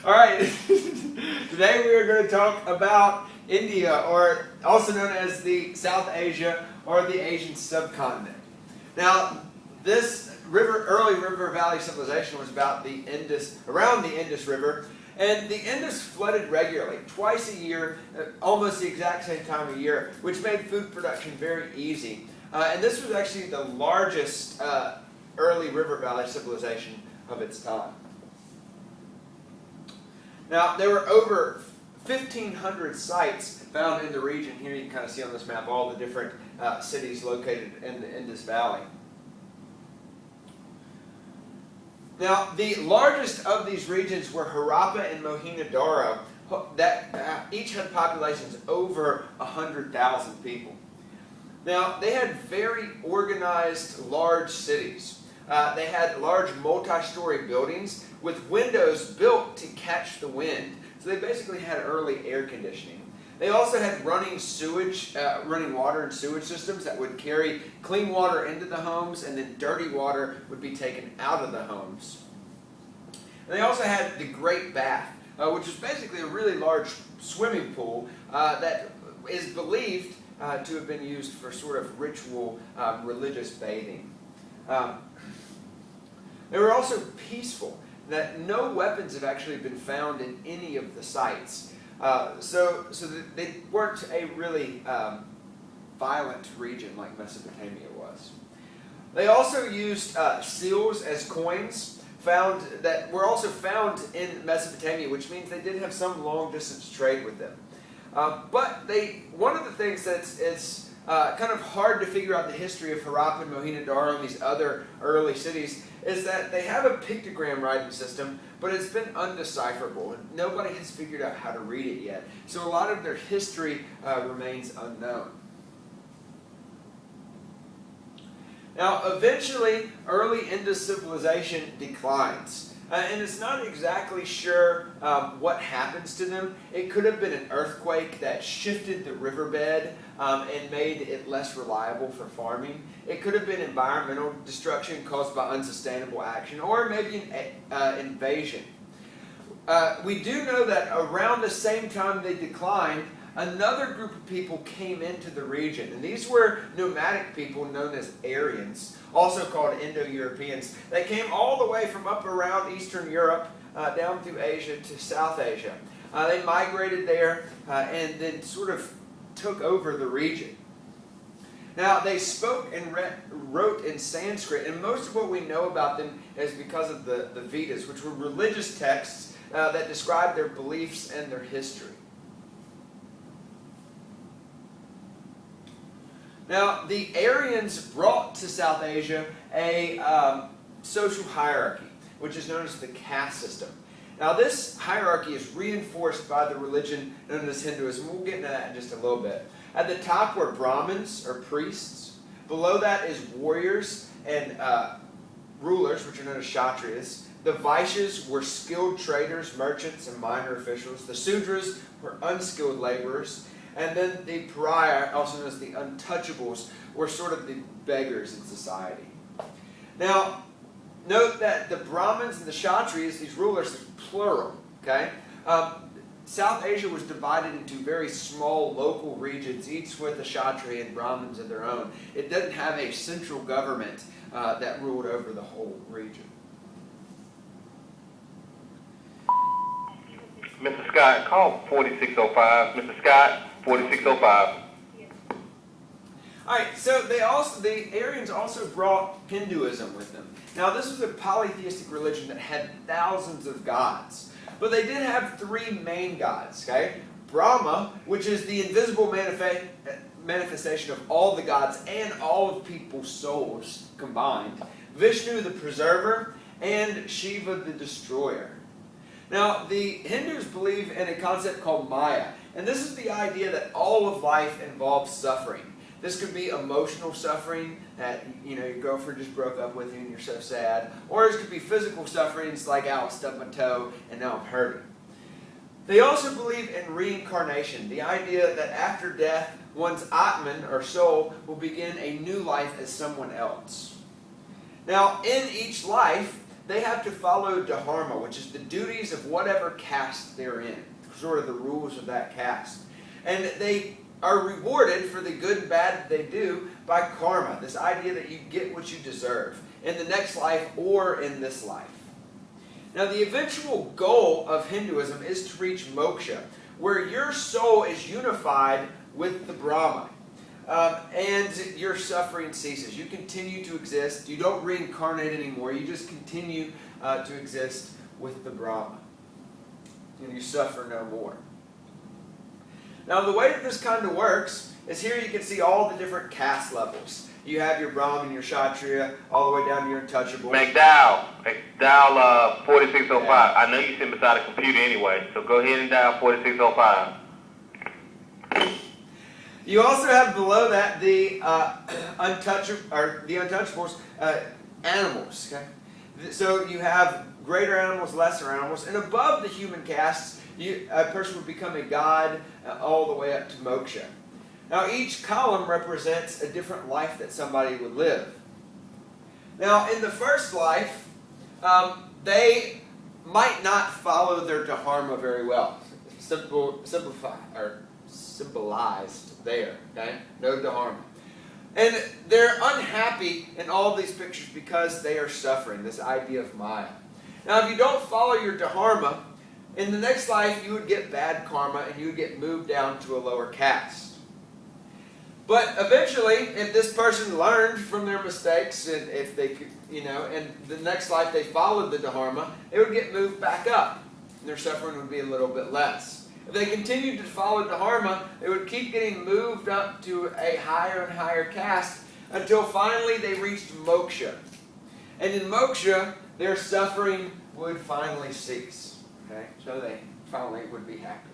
All right. Today we are going to talk about India, or also known as the South Asia or the Asian subcontinent. Now, this early river valley civilization was about around the Indus River, and the Indus flooded regularly, twice a year, almost the exact same time of year, which made food production very easy. And this was actually the largest early river valley civilization of its time. Now, there were over 1,500 sites found in the region. Here you can kind of see on this map all the different cities located in the Indus Valley. Now, the largest of these regions were Harappa and Mohenjo-daro, that each had populations over 100,000 people. Now, they had very organized, large cities. They had large multi-story buildings with windows built to catch the wind. So they basically had early air conditioning. They also had running water and sewage systems that would carry clean water into the homes, and then dirty water would be taken out of the homes. And they also had the Great Bath, which is basically a really large swimming pool that is believed to have been used for sort of ritual religious bathing. They were also peaceful, that no weapons have actually been found in any of the sites. So they weren't a really violent region like Mesopotamia was. They also used seals as coins, that were also found in Mesopotamia, which means they did have some long-distance trade with them. But one of the things that's kind of hard to figure out the history of Harappa and Mohenjo-daro and these other early cities is that they have a pictogram writing system, but it's been undecipherable, and nobody has figured out how to read it yet. So a lot of their history remains unknown. Now, eventually, early Indus civilization declines. And it's not exactly sure what happens to them. It could have been an earthquake that shifted the riverbed and made it less reliable for farming. It could have been environmental destruction caused by unsustainable action, or maybe an invasion. We do know that around the same time they declined, another group of people came into the region, and these were nomadic people known as Aryans, also called Indo-Europeans. They came all the way from up around Eastern Europe down through Asia to South Asia. They migrated there and then sort of took over the region. Now, they spoke and wrote in Sanskrit, and most of what we know about them is because of the Vedas, which were religious texts that describe their beliefs and their history. Now, the Aryans brought to South Asia a social hierarchy, which is known as the caste system. Now, this hierarchy is reinforced by the religion known as Hinduism. We'll get into that in just a little bit. At the top were Brahmins, or priests. Below that is warriors and rulers, which are known as Kshatriyas. The Vaishyas were skilled traders, merchants, and minor officials. The Sudras were unskilled laborers. And then the Pariah, also known as the untouchables, were sort of the beggars in society. Now, note that the Brahmins and the Kshatriyas, these rulers, are plural. Okay? South Asia was divided into very small local regions, each with a Kshatriya and Brahmins of their own. It didn't have a central government that ruled over the whole region. Mr. Scott, call 4605. Mr. Scott, 4605. All right, so the Aryans also brought Hinduism with them. Now, this was a polytheistic religion that had thousands of gods, but they did have three main gods. Okay, Brahma, which is the invisible manifestation of all the gods and all of people's souls combined. Vishnu, the preserver, and Shiva, the destroyer. Now, the Hindus believe in a concept called Maya, and this is the idea that all of life involves suffering. This could be emotional suffering, that your girlfriend just broke up with you and you're so sad, or it could be physical sufferings like, I stubbed my toe and now I'm hurting. They also believe in reincarnation, the idea that after death, one's Atman, or soul, will begin a new life as someone else. Now, in each life, they have to follow dharma, which is the duties of whatever caste they're in, sort of the rules of that caste. And they are rewarded for the good and bad that they do by karma, this idea that you get what you deserve in the next life or in this life. Now, the eventual goal of Hinduism is to reach moksha, where your soul is unified with the Brahma. And your suffering ceases. You continue to exist. You don't reincarnate anymore. You just continue to exist with the Brahma. And you suffer no more. Now, the way that this kind of works is here you can see all the different caste levels. You have your Brahmin, your Kshatriya, all the way down to your untouchable. McDowell 4605. Yeah. I know you're sitting beside a computer anyway, so go ahead and dial 4605. You also have below that the untouchables, animals. Okay, so you have greater animals, lesser animals, and above the human castes, a person would become a god all the way up to moksha. Now, each column represents a different life that somebody would live. Now, in the first life, they might not follow their dharma very well. Symbolized there, okay? No dharma. And they're unhappy in all these pictures because they are suffering, this idea of Maya. Now, if you don't follow your dharma, in the next life you would get bad karma and you would get moved down to a lower caste. But eventually, if this person learned from their mistakes, and if they could, and the next life they followed the dharma, it would get moved back up. And their suffering would be a little bit less. If they continued to follow dharma, they would keep getting moved up to a higher and higher caste until finally they reached moksha. And in moksha, their suffering would finally cease. Okay? So they finally would be happy.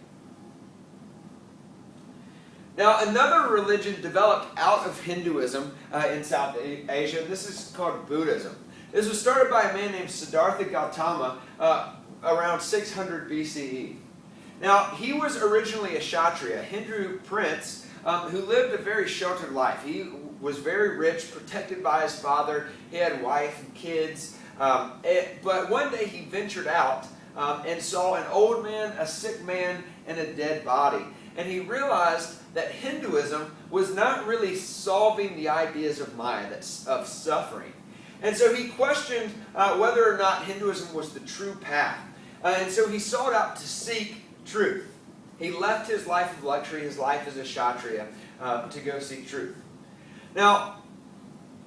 Now, another religion developed out of Hinduism in South Asia. This is called Buddhism. This was started by a man named Siddhartha Gautama around 600 BCE. Now, he was originally a Kshatriya, a Hindu prince who lived a very sheltered life. He was very rich, protected by his father. He had wife and kids. But one day he ventured out and saw an old man, a sick man, and a dead body. And he realized that Hinduism was not really solving the ideas of Maya, of suffering. And so he questioned whether or not Hinduism was the true path. And so he sought out to seek truth. He left his life of luxury, his life as a Kshatriya, to go seek truth. Now,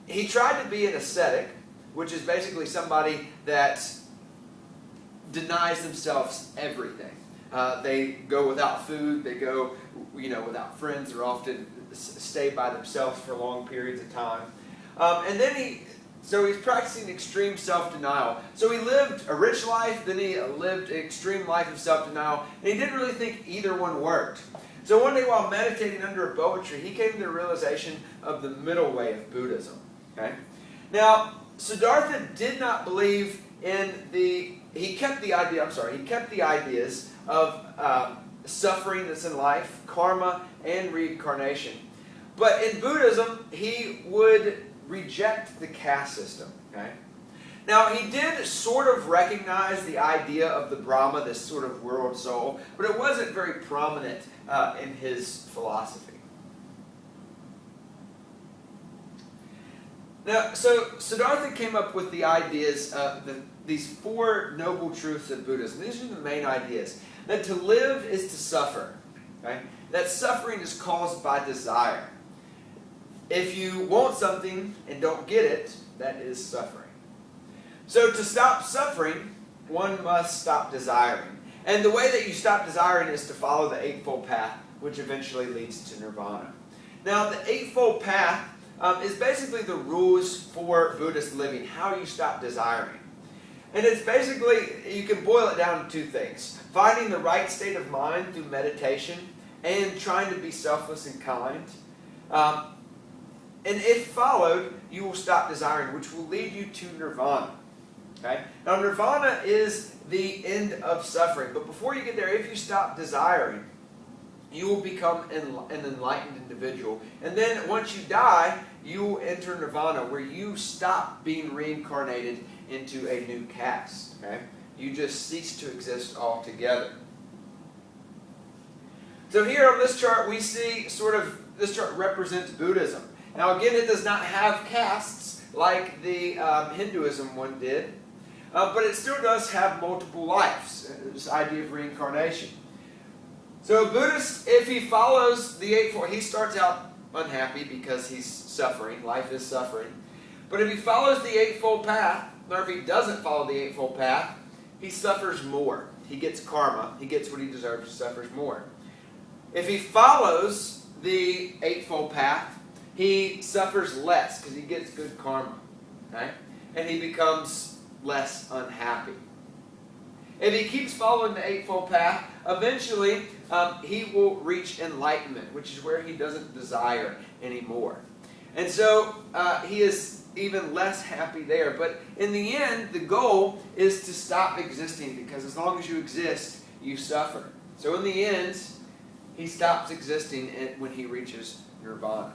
he tried to be an ascetic, which is basically somebody that denies themselves everything. They go without food, they go without friends, or often stay by themselves for long periods of time. And then so he's practicing extreme self-denial. So he lived a rich life, then he lived an extreme life of self-denial, and he didn't really think either one worked. So one day while meditating under a boa tree, he came to the realization of the middle way of Buddhism. Okay? Now, Siddhartha did not believe in he kept the ideas of suffering that's in life, karma, and reincarnation. But in Buddhism, he would reject the caste system. Okay? Now, he did sort of recognize the idea of the Brahma, this sort of world soul, but it wasn't very prominent in his philosophy. Now, so Siddhartha came up with the ideas, these four noble truths of Buddhism. These are the main ideas. That to live is to suffer. Okay? That suffering is caused by desire. If you want something and don't get it, that is suffering. So to stop suffering, one must stop desiring. And the way that you stop desiring is to follow the Eightfold Path, which eventually leads to nirvana. Now, the Eightfold Path is basically the rules for Buddhist living, how you stop desiring. And it's basically, you can boil it down to two things. Finding the right state of mind through meditation and trying to be selfless and kind. And if followed, you will stop desiring, which will lead you to nirvana. Okay? Now, nirvana is the end of suffering. But before you get there, if you stop desiring, you will become an enlightened individual. And then once you die, you will enter nirvana, where you stop being reincarnated into a new caste. Okay? You just cease to exist altogether. So here on this chart we see this chart represents Buddhism. Now again, it does not have castes like the Hinduism one did, but it still does have multiple lives, this idea of reincarnation. So a Buddhist, if he follows the Eightfold, he starts out unhappy because he's suffering, life is suffering. But if he follows the Eightfold Path, or if he doesn't follow the Eightfold Path, he suffers more. He gets karma, he gets what he deserves, he suffers more. If he follows the Eightfold Path, he suffers less because he gets good karma. Okay? And he becomes less unhappy. If he keeps following the Eightfold Path, eventually he will reach enlightenment, which is where he doesn't desire anymore. And so he is even less happy there. But in the end, the goal is to stop existing, because as long as you exist, you suffer. So in the end, he stops existing when he reaches nirvana.